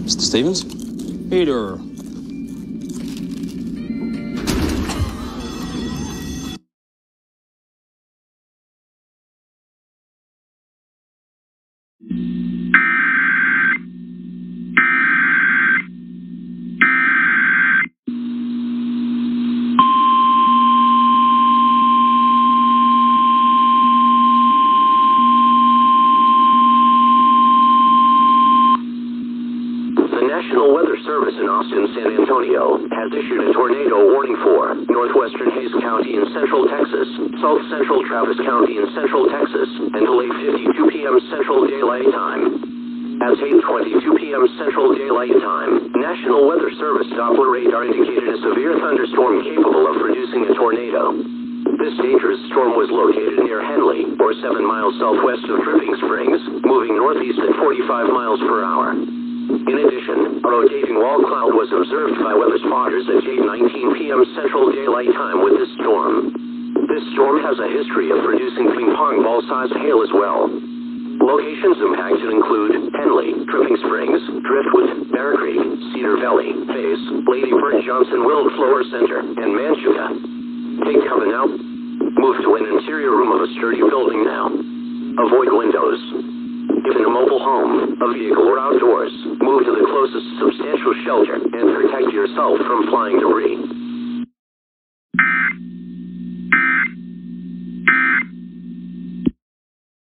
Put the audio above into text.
Mr. Stevens? Hey there. National Weather Service in Austin, San Antonio has issued a tornado warning for northwestern Hays County in central Texas, south central Travis County in central Texas, until 8:52 p.m. Central Daylight Time. At 8:22 p.m. Central Daylight Time, National Weather Service Doppler radar indicated a severe thunderstorm capable of producing a tornado. This dangerous storm was located near Henley, or 7 miles southwest of Dripping Springs, moving northeast at 45 miles per hour. In addition, a rotating wall cloud was observed by weather spotters at 8:19 p.m. Central Daylight Time with this storm. This storm has a history of producing ping-pong ball-sized hail as well. Locations impacted include Henley, Dripping Springs, Driftwood, Bear Creek, Cedar Valley, Pace, Lady Bird Johnson Willard Flower Center, and Manchuka. Take cover now. Move to an interior room of a sturdy building now. Avoid windows. If in a mobile home, a vehicle, or outdoors, move to the closest substantial shelter and protect yourself from flying debris.